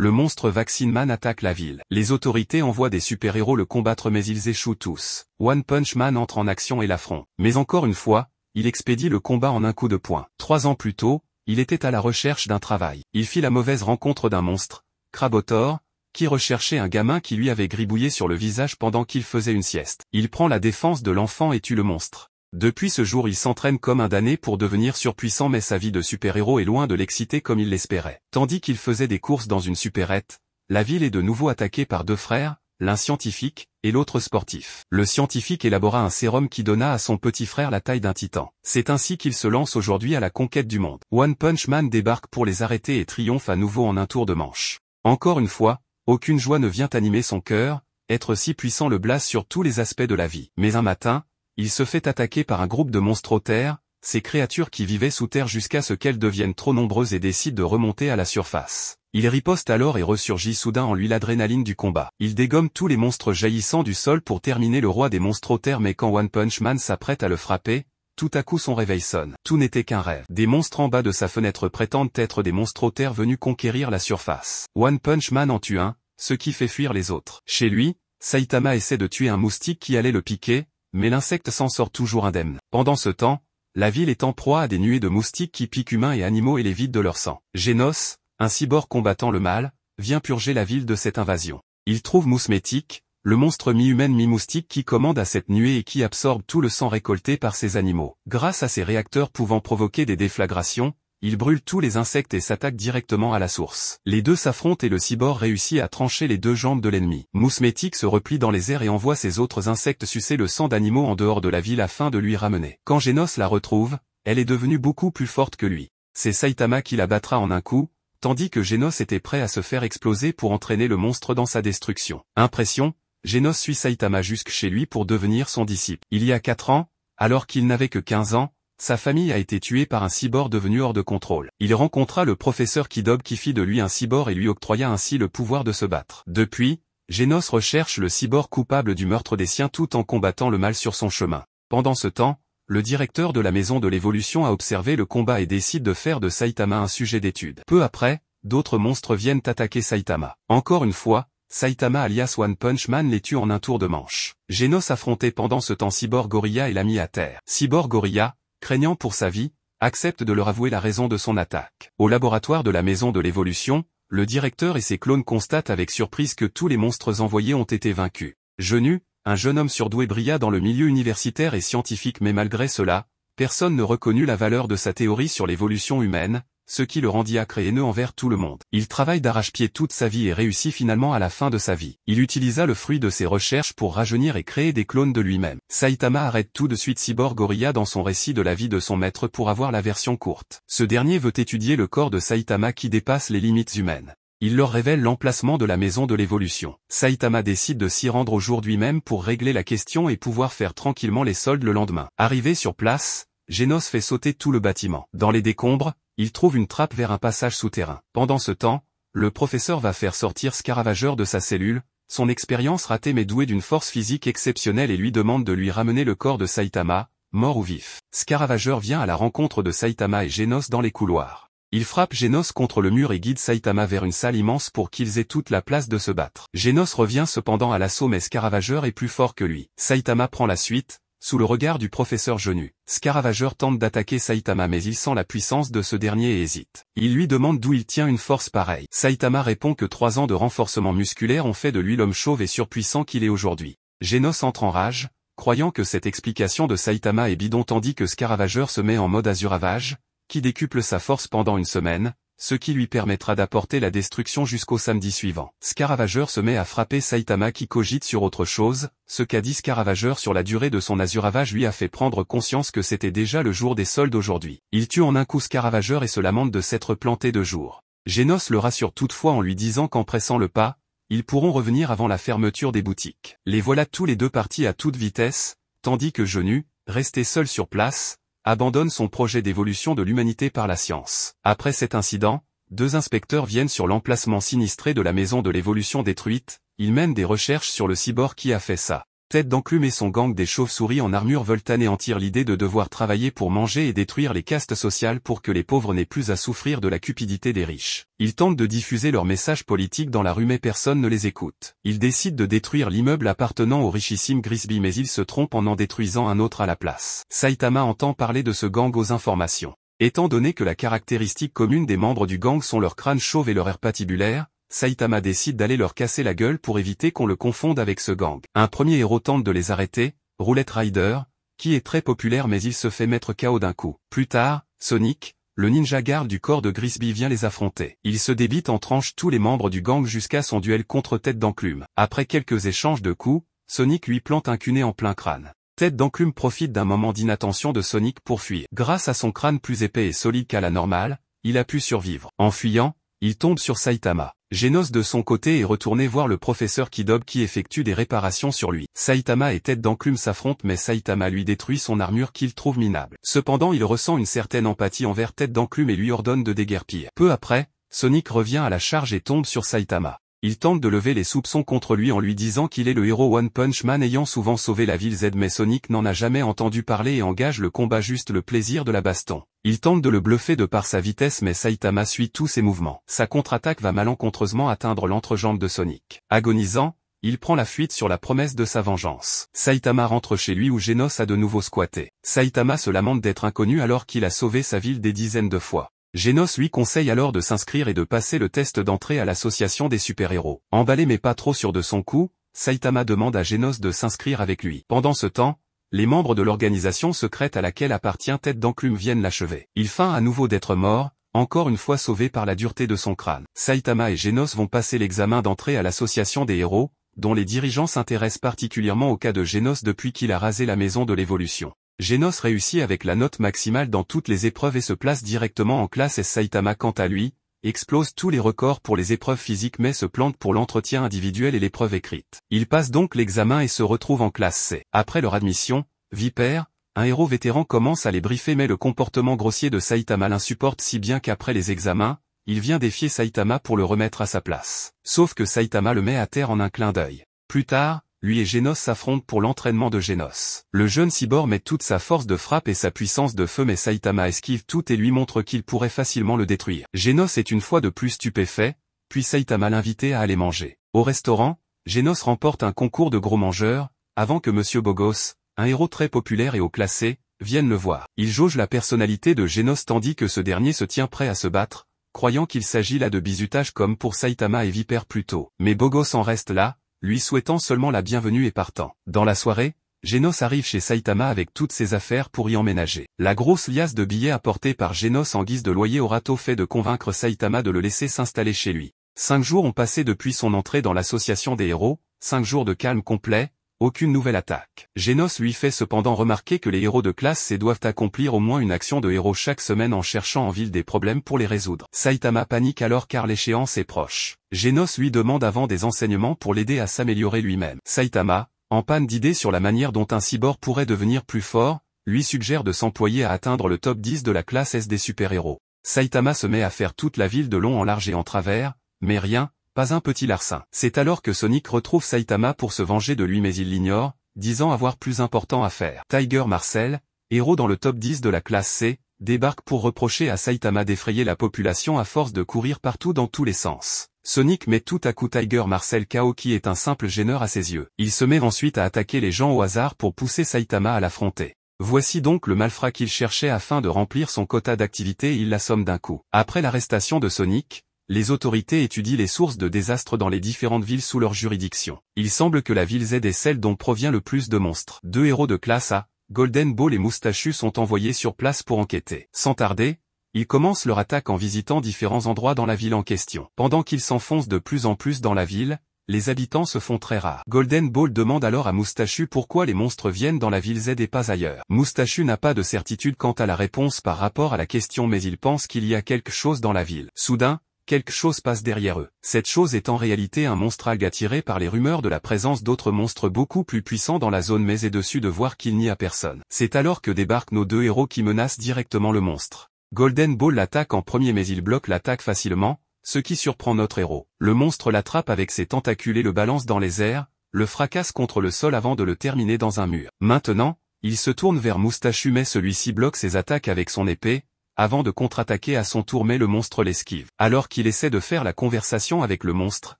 le monstre Vaccine Man attaque la ville. Les autorités envoient des super-héros le combattre mais ils échouent tous. One Punch Man entre en action et l'affronte. Mais encore une fois, il expédie le combat en un coup de poing. 3 ans plus tôt, il était à la recherche d'un travail. Il fit la mauvaise rencontre d'un monstre, Crabotor, qui recherchait un gamin qui lui avait gribouillé sur le visage pendant qu'il faisait une sieste. Il prend la défense de l'enfant et tue le monstre. Depuis ce jour il s'entraîne comme un damné pour devenir surpuissant mais sa vie de super-héros est loin de l'exciter comme il l'espérait. Tandis qu'il faisait des courses dans une supérette, la ville est de nouveau attaquée par 2 frères, l'un scientifique, et l'autre sportif. Le scientifique élabora un sérum qui donna à son petit frère la taille d'un titan. C'est ainsi qu'il se lance aujourd'hui à la conquête du monde. One Punch Man débarque pour les arrêter et triomphe à nouveau en un tour de manche. Encore une fois, aucune joie ne vient animer son cœur, être si puissant le blase sur tous les aspects de la vie. Mais un matin, il se fait attaquer par un groupe de monstres terre, ces créatures qui vivaient sous terre jusqu'à ce qu'elles deviennent trop nombreuses et décident de remonter à la surface. Il riposte alors et ressurgit soudain en lui l'adrénaline du combat. Il dégomme tous les monstres jaillissant du sol pour terminer le roi des monstres terre mais quand One Punch Man s'apprête à le frapper, tout à coup son réveil sonne. Tout n'était qu'un rêve. Des monstres en bas de sa fenêtre prétendent être des monstres terre venus conquérir la surface. One Punch Man en tue un, ce qui fait fuir les autres. Chez lui, Saitama essaie de tuer un moustique qui allait le piquer, mais l'insecte s'en sort toujours indemne. Pendant ce temps, la ville est en proie à des nuées de moustiques qui piquent humains et animaux et les vident de leur sang. Genos, un cyborg combattant le mal, vient purger la ville de cette invasion. Il trouve Mousmétique, le monstre mi-humaine mi-moustique qui commande à cette nuée et qui absorbe tout le sang récolté par ces animaux. Grâce à ses réacteurs pouvant provoquer des déflagrations, il brûle tous les insectes et s'attaque directement à la source. Les deux s'affrontent et le cyborg réussit à trancher les 2 jambes de l'ennemi. Mousmétique se replie dans les airs et envoie ses autres insectes sucer le sang d'animaux en dehors de la ville afin de lui ramener. Quand Genos la retrouve, elle est devenue beaucoup plus forte que lui. C'est Saitama qui la battra en un coup, tandis que Genos était prêt à se faire exploser pour entraîner le monstre dans sa destruction. Impression, Genos suit Saitama jusque chez lui pour devenir son disciple. Il y a 4 ans, alors qu'il n'avait que 15 ans, sa famille a été tuée par un cyborg devenu hors de contrôle. Il rencontra le professeur Kidob qui fit de lui un cyborg et lui octroya ainsi le pouvoir de se battre. Depuis, Genos recherche le cyborg coupable du meurtre des siens tout en combattant le mal sur son chemin. Pendant ce temps, le directeur de la maison de l'évolution a observé le combat et décide de faire de Saitama un sujet d'étude. Peu après, d'autres monstres viennent attaquer Saitama. Encore une fois, Saitama alias One Punch Man les tue en un tour de manche. Genos affrontait pendant ce temps Cyborg Gorilla et l'a mis à terre. Cyborg Gorilla, craignant pour sa vie, accepte de leur avouer la raison de son attaque. Au laboratoire de la maison de l'évolution, le directeur et ses clones constatent avec surprise que tous les monstres envoyés ont été vaincus. Genu, un jeune homme surdoué brilla dans le milieu universitaire et scientifique mais malgré cela, personne ne reconnut la valeur de sa théorie sur l'évolution humaine, ce qui le rendit âcre et haineux envers tout le monde. Il travaille d'arrache-pied toute sa vie et réussit finalement à la fin de sa vie. Il utilisa le fruit de ses recherches pour rajeunir et créer des clones de lui-même. Saitama arrête tout de suite Cyborg Gorilla dans son récit de la vie de son maître pour avoir la version courte. Ce dernier veut étudier le corps de Saitama qui dépasse les limites humaines. Il leur révèle l'emplacement de la maison de l'évolution. Saitama décide de s'y rendre aujourd'hui même pour régler la question et pouvoir faire tranquillement les soldes le lendemain. Arrivé sur place, Genos fait sauter tout le bâtiment. Dans les décombres, il trouve une trappe vers un passage souterrain. Pendant ce temps, le professeur va faire sortir Scaravageur de sa cellule, son expérience ratée mais doué d'une force physique exceptionnelle et lui demande de lui ramener le corps de Saitama, mort ou vif. Scaravageur vient à la rencontre de Saitama et Genos dans les couloirs. Il frappe Genos contre le mur et guide Saitama vers une salle immense pour qu'ils aient toute la place de se battre. Genos revient cependant à l'assaut mais Scaravageur est plus fort que lui. Saitama prend la suite, sous le regard du professeur Genu. Scaravageur tente d'attaquer Saitama mais il sent la puissance de ce dernier et hésite. Il lui demande d'où il tient une force pareille. Saitama répond que 3 ans de renforcement musculaire ont fait de lui l'homme chauve et surpuissant qu'il est aujourd'hui. Genos entre en rage, croyant que cette explication de Saitama est bidon tandis que Scaravageur se met en mode Azuravage, qui décuple sa force pendant une semaine, ce qui lui permettra d'apporter la destruction jusqu'au samedi suivant. Scaravageur se met à frapper Saitama qui cogite sur autre chose, ce qu'a dit Scaravageur sur la durée de son Azuravage lui a fait prendre conscience que c'était déjà le jour des soldes aujourd'hui. Il tue en un coup Scaravageur et se lamente de s'être planté 2 jours. Genos le rassure toutefois en lui disant qu'en pressant le pas, ils pourront revenir avant la fermeture des boutiques. Les voilà tous les deux partis à toute vitesse, tandis que Genu, resté seul sur place, abandonne son projet d'évolution de l'humanité par la science. Après cet incident, 2 inspecteurs viennent sur l'emplacement sinistré de la maison de l'évolution détruite, ils mènent des recherches sur le cyborg qui a fait ça. Tête d'Enclume et son gang des chauves-souris en armure veulent anéantir l'idée de devoir travailler pour manger et détruire les castes sociales pour que les pauvres n'aient plus à souffrir de la cupidité des riches. Ils tentent de diffuser leur message politique dans la rue mais personne ne les écoute. Ils décident de détruire l'immeuble appartenant au richissime Grisby mais ils se trompent en détruisant un autre à la place. Saitama entend parler de ce gang aux informations. Étant donné que la caractéristique commune des membres du gang sont leur crâne chauve et leur air patibulaire, Saitama décide d'aller leur casser la gueule pour éviter qu'on le confonde avec ce gang. Un premier héros tente de les arrêter, Roulette Rider, qui est très populaire mais il se fait mettre KO d'un coup. Plus tard, Sonic, le ninja garde du corps de Grisby vient les affronter. Il se débite en tranche tous les membres du gang jusqu'à son duel contre Tête d'Enclume. Après quelques échanges de coups, Sonic lui plante un cunné en plein crâne. Tête d'Enclume profite d'un moment d'inattention de Sonic pour fuir. Grâce à son crâne plus épais et solide qu'à la normale, il a pu survivre. En fuyant, il tombe sur Saitama. Genos de son côté est retourné voir le professeur Kidob qui effectue des réparations sur lui. Saitama et Tête d'Enclume s'affrontent mais Saitama lui détruit son armure qu'il trouve minable. Cependant il ressent une certaine empathie envers Tête d'Enclume et lui ordonne de déguerpir. Peu après, Sonic revient à la charge et tombe sur Saitama. Il tente de lever les soupçons contre lui en lui disant qu'il est le héros One Punch Man ayant souvent sauvé la ville Z mais Sonic n'en a jamais entendu parler et engage le combat juste le plaisir de la baston. Il tente de le bluffer de par sa vitesse mais Saitama suit tous ses mouvements. Sa contre-attaque va malencontreusement atteindre l'entrejambe de Sonic. Agonisant, il prend la fuite sur la promesse de sa vengeance. Saitama rentre chez lui où Genos a de nouveau squatté. Saitama se lamente d'être inconnu alors qu'il a sauvé sa ville des dizaines de fois. Genos lui conseille alors de s'inscrire et de passer le test d'entrée à l'association des super-héros. Emballé mais pas trop sûr de son coup, Saitama demande à Genos de s'inscrire avec lui. Pendant ce temps, les membres de l'organisation secrète à laquelle appartient Tête d'Enclume viennent l'achever. Il feint à nouveau d'être mort, encore une fois sauvé par la dureté de son crâne. Saitama et Genos vont passer l'examen d'entrée à l'association des héros, dont les dirigeants s'intéressent particulièrement au cas de Genos depuis qu'il a rasé la maison de l'évolution. Genos réussit avec la note maximale dans toutes les épreuves et se place directement en classe S. Saitama quant à lui, explose tous les records pour les épreuves physiques mais se plante pour l'entretien individuel et l'épreuve écrite. Il passe donc l'examen et se retrouve en classe C. Après leur admission, Viper, un héros vétéran commence à les briefer mais le comportement grossier de Saitama l'insupporte si bien qu'après les examens, il vient défier Saitama pour le remettre à sa place. Sauf que Saitama le met à terre en un clin d'œil. Plus tard, lui et Genos s'affrontent pour l'entraînement de Genos. Le jeune cyborg met toute sa force de frappe et sa puissance de feu mais Saitama esquive tout et lui montre qu'il pourrait facilement le détruire. Genos est une fois de plus stupéfait, puis Saitama l'invite à aller manger. Au restaurant, Genos remporte un concours de gros mangeurs, avant que Monsieur Bogos, un héros très populaire et haut classé, vienne le voir. Il jauge la personnalité de Genos tandis que ce dernier se tient prêt à se battre, croyant qu'il s'agit là de bizutage comme pour Saitama et Viper plus tôt. Mais Bogos en reste là, lui souhaitant seulement la bienvenue et partant. Dans la soirée, Genos arrive chez Saitama avec toutes ses affaires pour y emménager. La grosse liasse de billets apportée par Genos en guise de loyer aura tôt fait de convaincre Saitama de le laisser s'installer chez lui. 5 jours ont passé depuis son entrée dans l'association des héros, 5 jours de calme complet, aucune nouvelle attaque. Genos lui fait cependant remarquer que les héros de classe C doivent accomplir au moins une action de héros chaque semaine en cherchant en ville des problèmes pour les résoudre. Saitama panique alors car l'échéance est proche. Genos lui demande avant des enseignements pour l'aider à s'améliorer lui-même. Saitama, en panne d'idées sur la manière dont un cyborg pourrait devenir plus fort, lui suggère de s'employer à atteindre le top 10 de la classe S des super-héros. Saitama se met à faire toute la ville de long en large et en travers, mais rien, pas un petit larcin. C'est alors que Sonic retrouve Saitama pour se venger de lui mais il l'ignore, disant avoir plus important à faire. Tiger Marcel, héros dans le top 10 de la classe C, débarque pour reprocher à Saitama d'effrayer la population à force de courir partout dans tous les sens. Sonic met tout à coup Tiger Marcel KO qui est un simple gêneur à ses yeux. Il se met ensuite à attaquer les gens au hasard pour pousser Saitama à l'affronter. Voici donc le malfrat qu'il cherchait afin de remplir son quota d'activité et il l'assomme d'un coup. Après l'arrestation de Sonic, les autorités étudient les sources de désastres dans les différentes villes sous leur juridiction. Il semble que la ville Z est celle dont provient le plus de monstres. 2 héros de classe A, Golden Ball et Moustachu sont envoyés sur place pour enquêter. Sans tarder, ils commencent leur attaque en visitant différents endroits dans la ville en question. Pendant qu'ils s'enfoncent de plus en plus dans la ville, les habitants se font très rares. Golden Ball demande alors à Moustachu pourquoi les monstres viennent dans la ville Z et pas ailleurs. Moustachu n'a pas de certitude quant à la réponse par rapport à la question mais il pense qu'il y a quelque chose dans la ville. Soudain, quelque chose passe derrière eux. Cette chose est en réalité un monstre algue attiré par les rumeurs de la présence d'autres monstres beaucoup plus puissants dans la zone mais est déçu de voir qu'il n'y a personne. C'est alors que débarquent nos 2 héros qui menacent directement le monstre. Golden Ball l'attaque en premier mais il bloque l'attaque facilement, ce qui surprend notre héros. Le monstre l'attrape avec ses tentacules et le balance dans les airs, le fracasse contre le sol avant de le terminer dans un mur. Maintenant, il se tourne vers Moustachu mais celui-ci bloque ses attaques avec son épée, avant de contre-attaquer à son tour mais le monstre l'esquive. Alors qu'il essaie de faire la conversation avec le monstre,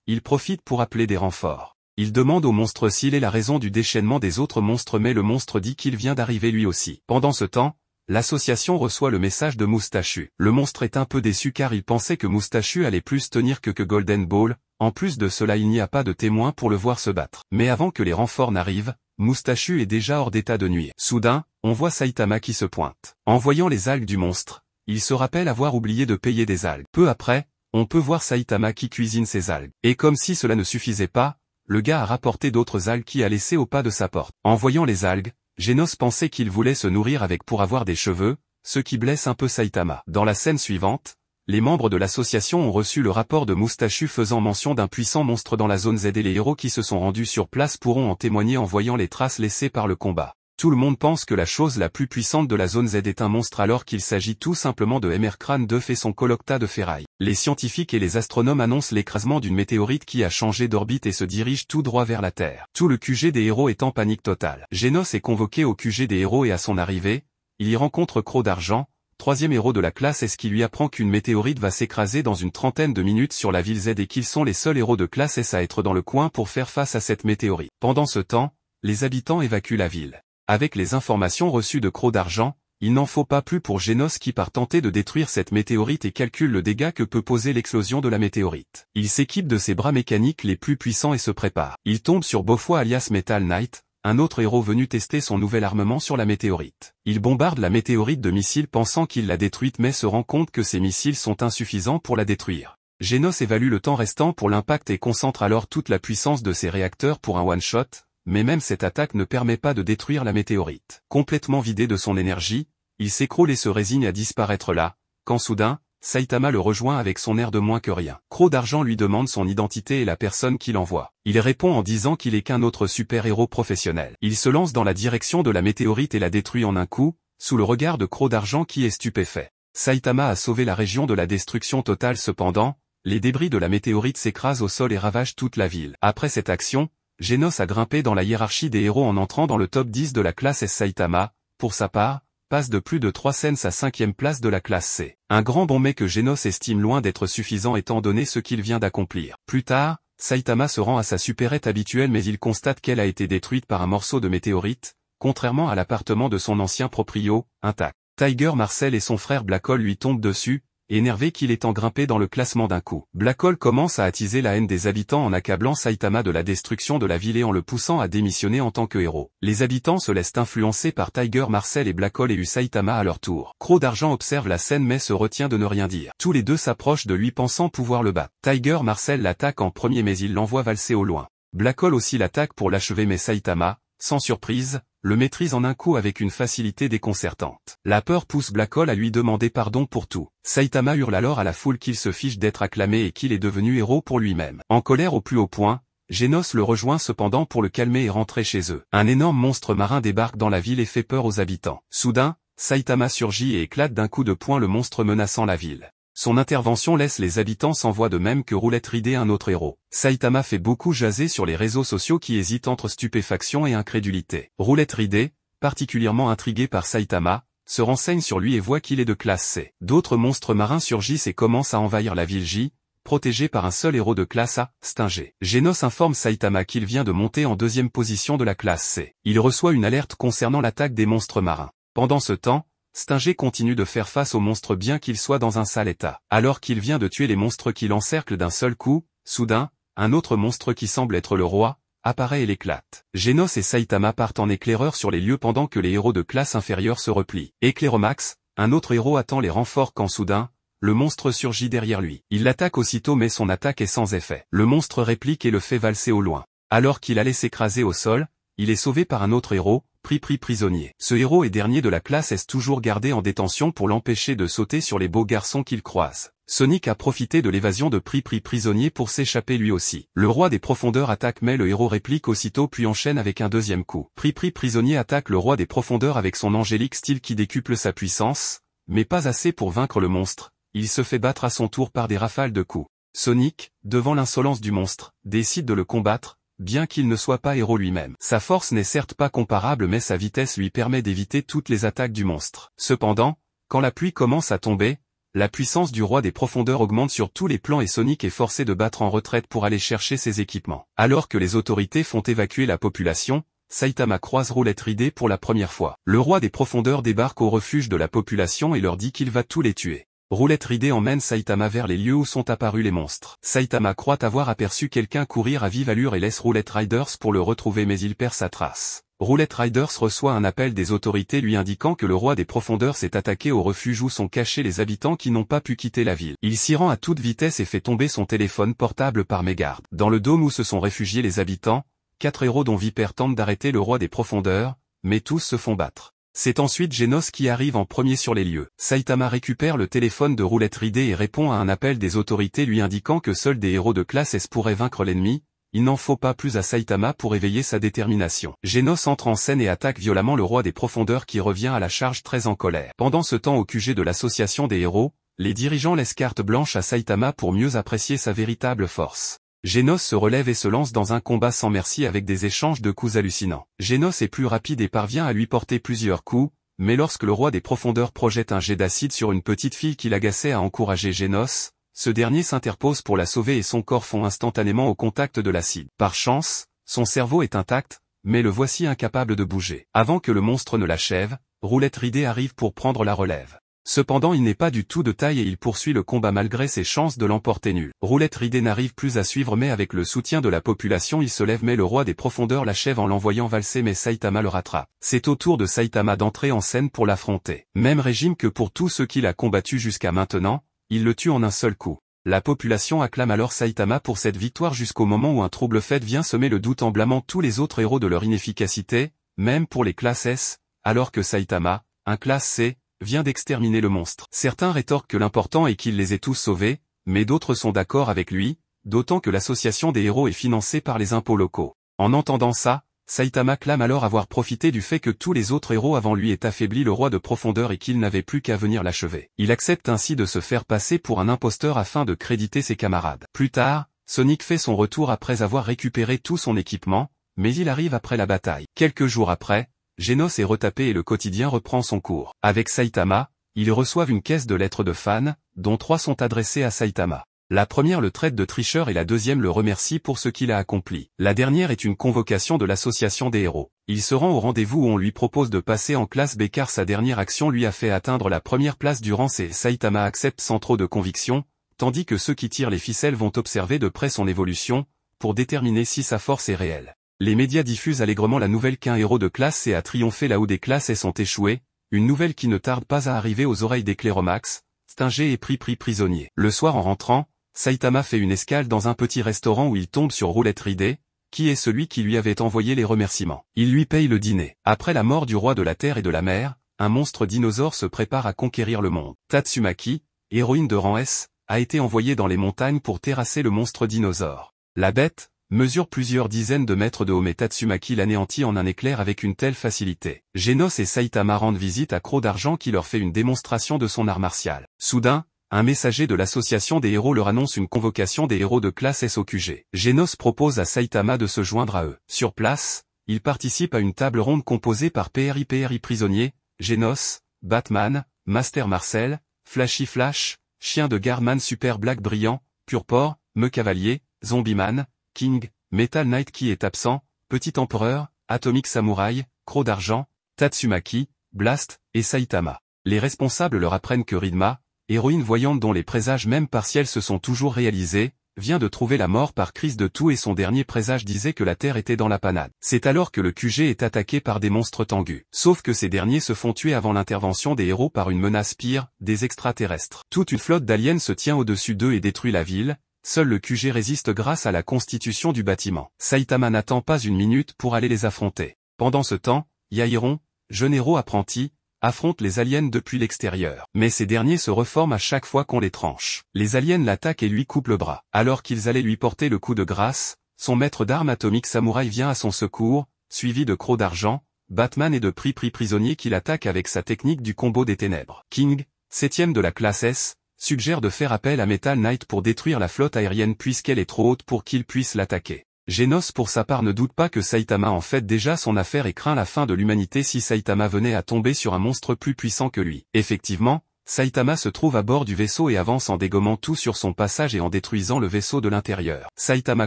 il profite pour appeler des renforts. Il demande au monstre s'il est la raison du déchaînement des autres monstres mais le monstre dit qu'il vient d'arriver lui aussi. Pendant ce temps, l'association reçoit le message de Moustachu. Le monstre est un peu déçu car il pensait que Moustachu allait plus tenir que Golden Ball, en plus de cela il n'y a pas de témoin pour le voir se battre. Mais avant que les renforts n'arrivent, Moustachu est déjà hors d'état de nuire. Soudain, on voit Saitama qui se pointe. En voyant les algues du monstre, il se rappelle avoir oublié de payer des algues. Peu après, on peut voir Saitama qui cuisine ses algues. Et comme si cela ne suffisait pas, le gars a rapporté d'autres algues qu'il a laissées au pas de sa porte. En voyant les algues, Genos pensait qu'il voulait se nourrir avec pour avoir des cheveux, ce qui blesse un peu Saitama. Dans la scène suivante, les membres de l'association ont reçu le rapport de Moustachu faisant mention d'un puissant monstre dans la zone Z et les héros qui se sont rendus sur place pourront en témoigner en voyant les traces laissées par le combat. Tout le monde pense que la chose la plus puissante de la zone Z est un monstre alors qu'il s'agit tout simplement de Emercrane 2 et son colocta de ferraille. Les scientifiques et les astronomes annoncent l'écrasement d'une météorite qui a changé d'orbite et se dirige tout droit vers la Terre. Tout le QG des héros est en panique totale. Genos est convoqué au QG des héros et à son arrivée, il y rencontre Croc d'Argent, troisième héros de la classe S qui lui apprend qu'une météorite va s'écraser dans une trentaine de minutes sur la ville Z et qu'ils sont les seuls héros de classe S à être dans le coin pour faire face à cette météorite. Pendant ce temps, les habitants évacuent la ville. Avec les informations reçues de Croc d'Argent, il n'en faut pas plus pour Genos qui part tenter de détruire cette météorite et calcule le dégât que peut poser l'explosion de la météorite. Il s'équipe de ses bras mécaniques les plus puissants et se prépare. Il tombe sur Beaufoy alias Metal Knight, un autre héros venu tester son nouvel armement sur la météorite. Il bombarde la météorite de missiles pensant qu'il l'a détruite mais se rend compte que ces missiles sont insuffisants pour la détruire. Genos évalue le temps restant pour l'impact et concentre alors toute la puissance de ses réacteurs pour un one-shot, mais même cette attaque ne permet pas de détruire la météorite. Complètement vidé de son énergie, il s'écroule et se résigne à disparaître là, quand soudain, Saitama le rejoint avec son air de moins que rien. Croc d'Argent lui demande son identité et la personne qui l'envoie. Il répond en disant qu'il est qu'un autre super-héros professionnel. Il se lance dans la direction de la météorite et la détruit en un coup, sous le regard de Croc d'Argent qui est stupéfait. Saitama a sauvé la région de la destruction totale cependant, les débris de la météorite s'écrasent au sol et ravagent toute la ville. Après cette action, Genos a grimpé dans la hiérarchie des héros en entrant dans le top 10 de la classe S. Saitama, pour sa part, passe de plus de 3 scènes sa 5e place de la classe C. Un grand bon mais que Genos estime loin d'être suffisant étant donné ce qu'il vient d'accomplir. Plus tard, Saitama se rend à sa supérette habituelle mais il constate qu'elle a été détruite par un morceau de météorite, contrairement à l'appartement de son ancien proprio, intact. Tiger Marcel et son frère Black Hole lui tombent dessus, énervé qu'il est grimpé dans le classement d'un coup. Black Hole commence à attiser la haine des habitants en accablant Saitama de la destruction de la ville et en le poussant à démissionner en tant que héros. Les habitants se laissent influencer par Tiger Marcel et Black Hole et Saitama à leur tour. Croc d'Argent observe la scène mais se retient de ne rien dire. Tous les deux s'approchent de lui pensant pouvoir le battre. Tiger Marcel l'attaque en premier mais il l'envoie valser au loin. Black Hole aussi l'attaque pour l'achever mais Saitama, sans surprise, le maîtrise en un coup avec une facilité déconcertante. La peur pousse Black Hole à lui demander pardon pour tout. Saitama hurle alors à la foule qu'il se fiche d'être acclamé et qu'il est devenu héros pour lui-même. En colère au plus haut point, Genos le rejoint cependant pour le calmer et rentrer chez eux. Un énorme monstre marin débarque dans la ville et fait peur aux habitants. Soudain, Saitama surgit et éclate d'un coup de poing le monstre menaçant la ville. Son intervention laisse les habitants sans voix de même que Roulette Ridé un autre héros. Saitama fait beaucoup jaser sur les réseaux sociaux qui hésitent entre stupéfaction et incrédulité. Roulette Ridé, particulièrement intrigué par Saitama, se renseigne sur lui et voit qu'il est de classe C. D'autres monstres marins surgissent et commencent à envahir la ville J, protégé par un seul héros de classe A, Stinger. Genos informe Saitama qu'il vient de monter en 2e position de la classe C. Il reçoit une alerte concernant l'attaque des monstres marins. Pendant ce temps, Stinger continue de faire face aux monstres bien qu'il soit dans un sale état. Alors qu'il vient de tuer les monstres qui l'encerclent d'un seul coup, soudain, un autre monstre qui semble être le roi, apparaît et l'éclate. Genos et Saitama partent en éclaireur sur les lieux pendant que les héros de classe inférieure se replient. Éclairomax, un autre héros attend les renforts quand soudain, le monstre surgit derrière lui. Il l'attaque aussitôt mais son attaque est sans effet. Le monstre réplique et le fait valser au loin. Alors qu'il allait s'écraser au sol, il est sauvé par un autre héros, pris prisonnier. Ce héros est dernier de la classe S toujours gardé en détention pour l'empêcher de sauter sur les beaux garçons qu'il croise. Sonic a profité de l'évasion de pris prisonnier pour s'échapper lui aussi. Le roi des profondeurs attaque mais le héros réplique aussitôt puis enchaîne avec un deuxième coup. Pris prisonnier attaque le roi des profondeurs avec son angélique style qui décuple sa puissance, mais pas assez pour vaincre le monstre. Il se fait battre à son tour par des rafales de coups. Sonic, devant l'insolence du monstre, décide de le combattre, bien qu'il ne soit pas héros lui-même. Sa force n'est certes pas comparable mais sa vitesse lui permet d'éviter toutes les attaques du monstre. Cependant, quand la pluie commence à tomber, la puissance du roi des profondeurs augmente sur tous les plans et Sonic est forcé de battre en retraite pour aller chercher ses équipements. Alors que les autorités font évacuer la population, Saitama croise Roulette Ridé pour la première fois. Le roi des profondeurs débarque au refuge de la population et leur dit qu'il va tous les tuer. Roulette Ridé emmène Saitama vers les lieux où sont apparus les monstres. Saitama croit avoir aperçu quelqu'un courir à vive allure et laisse Roulette Riders pour le retrouver mais il perd sa trace. Roulette Riders reçoit un appel des autorités lui indiquant que le roi des profondeurs s'est attaqué au refuge où sont cachés les habitants qui n'ont pas pu quitter la ville. Il s'y rend à toute vitesse et fait tomber son téléphone portable par mégarde. Dans le dôme où se sont réfugiés les habitants, 4 héros dont Viper tentent d'arrêter le roi des profondeurs, mais tous se font battre. C'est ensuite Genos qui arrive en premier sur les lieux. Saitama récupère le téléphone de Roulette Ridé et répond à un appel des autorités lui indiquant que seuls des héros de classe S pourraient vaincre l'ennemi. Il n'en faut pas plus à Saitama pour éveiller sa détermination. Genos entre en scène et attaque violemment le roi des profondeurs qui revient à la charge très en colère. Pendant ce temps au QG de l'association des héros, les dirigeants laissent carte blanche à Saitama pour mieux apprécier sa véritable force. Genos se relève et se lance dans un combat sans merci avec des échanges de coups hallucinants. Genos est plus rapide et parvient à lui porter plusieurs coups, mais lorsque le roi des profondeurs projette un jet d'acide sur une petite fille qui l'agaçait à encourager Genos, ce dernier s'interpose pour la sauver et son corps fond instantanément au contact de l'acide. Par chance, son cerveau est intact, mais le voici incapable de bouger. Avant que le monstre ne l'achève, Roulette Ridé arrive pour prendre la relève. Cependant il n'est pas du tout de taille et il poursuit le combat malgré ses chances de l'emporter nul. Roulette Ridé n'arrive plus à suivre mais avec le soutien de la population il se lève mais le roi des profondeurs l'achève en l'envoyant valser mais Saitama le rattrape. C'est au tour de Saitama d'entrer en scène pour l'affronter. Même régime que pour tous ceux qu'il a combattus jusqu'à maintenant, il le tue en un seul coup. La population acclame alors Saitama pour cette victoire jusqu'au moment où un trouble fait vient semer le doute en blâmant tous les autres héros de leur inefficacité, même pour les classes S, alors que Saitama, un classe C, vient d'exterminer le monstre. Certains rétorquent que l'important est qu'il les ait tous sauvés, mais d'autres sont d'accord avec lui, d'autant que l'association des héros est financée par les impôts locaux. En entendant ça, Saitama clame alors avoir profité du fait que tous les autres héros avant lui aient affaibli le roi de profondeur et qu'il n'avait plus qu'à venir l'achever. Il accepte ainsi de se faire passer pour un imposteur afin de créditer ses camarades. Plus tard, Sonic fait son retour après avoir récupéré tout son équipement, mais il arrive après la bataille. Quelques jours après, Genos est retapé et le quotidien reprend son cours. Avec Saitama, ils reçoivent une caisse de lettres de fans, dont 3 sont adressées à Saitama. La première le traite de tricheur et la deuxième le remercie pour ce qu'il a accompli. La dernière est une convocation de l'association des héros. Il se rend au rendez-vous où on lui propose de passer en classe B car sa dernière action lui a fait atteindre la première place durant ses Saitama accepte sans trop de conviction, tandis que ceux qui tirent les ficelles vont observer de près son évolution, pour déterminer si sa force est réelle. Les médias diffusent allègrement la nouvelle qu'un héros de classe C a triomphé là où des classes S ont échoué, une nouvelle qui ne tarde pas à arriver aux oreilles des Cléromax, stingés et pris prisonnier. Le soir en rentrant, Saitama fait une escale dans un petit restaurant où il tombe sur Roulette Ridé, qui est celui qui lui avait envoyé les remerciements. Il lui paye le dîner. Après la mort du roi de la terre et de la mer, un monstre dinosaure se prépare à conquérir le monde. Tatsumaki, héroïne de rang S, a été envoyée dans les montagnes pour terrasser le monstre dinosaure. La bête mesure plusieurs dizaines de mètres de haut mais Tatsumaki l'anéantit en un éclair avec une telle facilité. Genos et Saitama rendent visite à Croc d'Argent qui leur fait une démonstration de son art martial. Soudain, un messager de l'association des héros leur annonce une convocation des héros de classe S au QG. Genos propose à Saitama de se joindre à eux. Sur place, il participe à une table ronde composée par PRI prisonniers, Genos, Batman, Master Marcel, Flashy Flash, Chien de Garman Super Black Brillant, Purpore, Me Cavalier, Zombieman, King, Metal Knight qui est absent, Petit Empereur, Atomic Samurai, Croc d'Argent, Tatsumaki, Blast, et Saitama. Les responsables leur apprennent que Ridma, héroïne voyante dont les présages même partiels se sont toujours réalisés, vient de trouver la mort par crise de toux et son dernier présage disait que la Terre était dans la panade. C'est alors que le QG est attaqué par des monstres tengus. Sauf que ces derniers se font tuer avant l'intervention des héros par une menace pire, des extraterrestres. Toute une flotte d'aliens se tient au-dessus d'eux et détruit la ville, seul le QG résiste grâce à la constitution du bâtiment. Saitama n'attend pas une minute pour aller les affronter. Pendant ce temps, Yairon, jeune héros apprenti, affronte les aliens depuis l'extérieur. Mais ces derniers se reforment à chaque fois qu'on les tranche. Les aliens l'attaquent et lui coupent le bras. Alors qu'ils allaient lui porter le coup de grâce, son maître d'armes Atomic Samurai vient à son secours, suivi de Croc d'Argent, Batman et de prisonnier qui l'attaquent avec sa technique du combo des ténèbres. King, 7ème de la classe S, suggère de faire appel à Metal Knight pour détruire la flotte aérienne puisqu'elle est trop haute pour qu'il puisse l'attaquer. Genos pour sa part ne doute pas que Saitama en fait déjà son affaire et craint la fin de l'humanité si Saitama venait à tomber sur un monstre plus puissant que lui. Effectivement, Saitama se trouve à bord du vaisseau et avance en dégommant tout sur son passage et en détruisant le vaisseau de l'intérieur. Saitama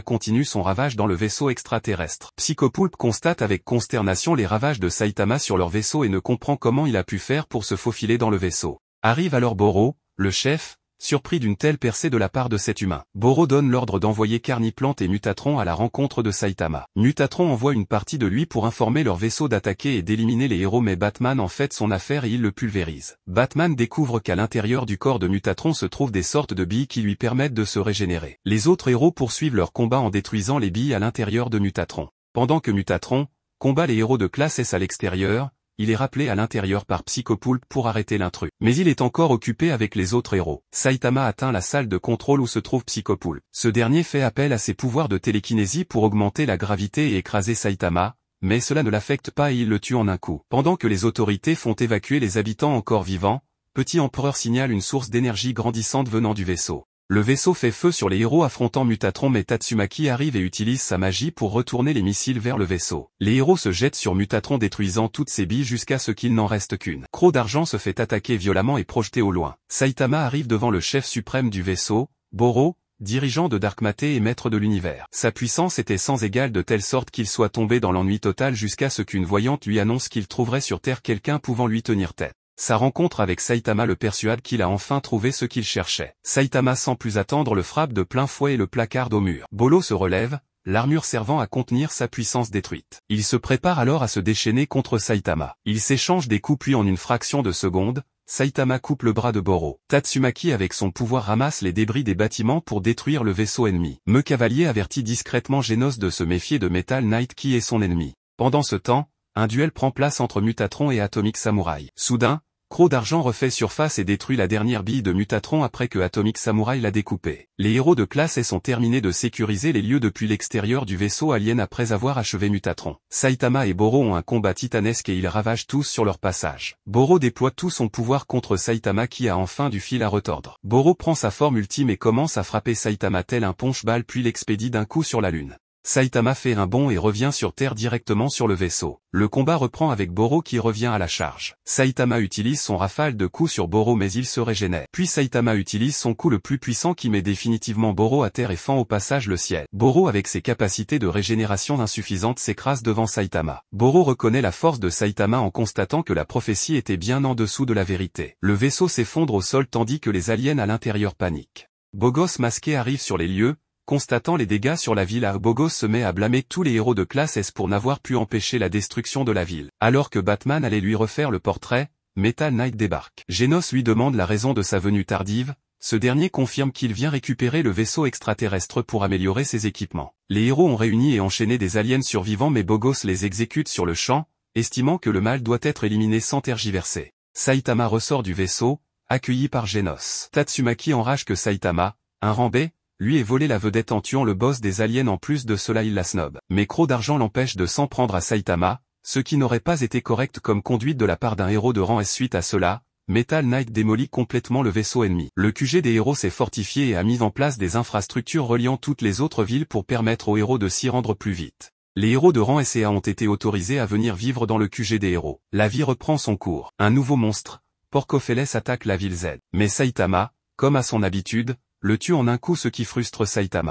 continue son ravage dans le vaisseau extraterrestre. Psychopoulpe constate avec consternation les ravages de Saitama sur leur vaisseau et ne comprend comment il a pu faire pour se faufiler dans le vaisseau. Arrive alors Boro, le chef, surpris d'une telle percée de la part de cet humain. Boro donne l'ordre d'envoyer Carniplante et Mutatron à la rencontre de Saitama. Mutatron envoie une partie de lui pour informer leur vaisseau d'attaquer et d'éliminer les héros mais Batman en fait son affaire et il le pulvérise. Batman découvre qu'à l'intérieur du corps de Mutatron se trouvent des sortes de billes qui lui permettent de se régénérer. Les autres héros poursuivent leur combat en détruisant les billes à l'intérieur de Mutatron. Pendant que Mutatron combat les héros de classe S à l'extérieur, il est rappelé à l'intérieur par Psychopoulpe pour arrêter l'intrus. Mais il est encore occupé avec les autres héros. Saitama atteint la salle de contrôle où se trouve Psychopoulpe. Ce dernier fait appel à ses pouvoirs de télékinésie pour augmenter la gravité et écraser Saitama, mais cela ne l'affecte pas et il le tue en un coup. Pendant que les autorités font évacuer les habitants encore vivants, Petit Empereur signale une source d'énergie grandissante venant du vaisseau. Le vaisseau fait feu sur les héros affrontant Mutatron mais Tatsumaki arrive et utilise sa magie pour retourner les missiles vers le vaisseau. Les héros se jettent sur Mutatron détruisant toutes ses billes jusqu'à ce qu'il n'en reste qu'une. Croc d'argent se fait attaquer violemment et projeté au loin. Saitama arrive devant le chef suprême du vaisseau, Boro, dirigeant de Dark Matter et maître de l'univers. Sa puissance était sans égale de telle sorte qu'il soit tombé dans l'ennui total jusqu'à ce qu'une voyante lui annonce qu'il trouverait sur Terre quelqu'un pouvant lui tenir tête. Sa rencontre avec Saitama le persuade qu'il a enfin trouvé ce qu'il cherchait. Saitama sans plus attendre le frappe de plein fouet et le placarde au mur. Bolo se relève, l'armure servant à contenir sa puissance détruite. Il se prépare alors à se déchaîner contre Saitama. Ils s'échangent des coups puis en une fraction de seconde, Saitama coupe le bras de Boro. Tatsumaki avec son pouvoir ramasse les débris des bâtiments pour détruire le vaisseau ennemi. Me Cavalier avertit discrètement Genos de se méfier de Metal Knight qui est son ennemi. Pendant ce temps, un duel prend place entre Mutatron et Atomic Samurai. Soudain, Croc d'argent refait surface et détruit la dernière bille de Mutatron après que Atomic Samurai l'a découpé. Les héros de classe S ont terminé de sécuriser les lieux depuis l'extérieur du vaisseau alien après avoir achevé Mutatron. Saitama et Boro ont un combat titanesque et ils ravagent tous sur leur passage. Boro déploie tout son pouvoir contre Saitama qui a enfin du fil à retordre. Boro prend sa forme ultime et commence à frapper Saitama tel un punch-ball puis l'expédie d'un coup sur la lune. Saitama fait un bond et revient sur Terre directement sur le vaisseau. Le combat reprend avec Boro qui revient à la charge. Saitama utilise son rafale de coups sur Boro mais il se régénère. Puis Saitama utilise son coup le plus puissant qui met définitivement Boro à terre et fend au passage le ciel. Boro avec ses capacités de régénération insuffisantes s'écrase devant Saitama. Boro reconnaît la force de Saitama en constatant que la prophétie était bien en dessous de la vérité. Le vaisseau s'effondre au sol tandis que les aliens à l'intérieur paniquent. Bogos masqué arrive sur les lieux. Constatant les dégâts sur la ville, Bogos se met à blâmer tous les héros de classe S pour n'avoir pu empêcher la destruction de la ville. Alors que Batman allait lui refaire le portrait, Metal Knight débarque. Genos lui demande la raison de sa venue tardive, ce dernier confirme qu'il vient récupérer le vaisseau extraterrestre pour améliorer ses équipements. Les héros ont réuni et enchaîné des aliens survivants mais Bogos les exécute sur le champ, estimant que le mal doit être éliminé sans tergiverser. Saitama ressort du vaisseau, accueilli par Genos. Tatsumaki enrage que Saitama, un rambé, lui est volé la vedette en tuant le boss des aliens en plus de cela il la snob. Mais Croc d'argent l'empêche de s'en prendre à Saitama, ce qui n'aurait pas été correct comme conduite de la part d'un héros de rang S. Suite à cela, Metal Knight démolit complètement le vaisseau ennemi. Le QG des héros s'est fortifié et a mis en place des infrastructures reliant toutes les autres villes pour permettre aux héros de s'y rendre plus vite. Les héros de rang S et A ont été autorisés à venir vivre dans le QG des héros. La vie reprend son cours. Un nouveau monstre, Porcophéles attaque la ville Z. Mais Saitama, comme à son habitude, le tue en un coup ce qui frustre Saitama.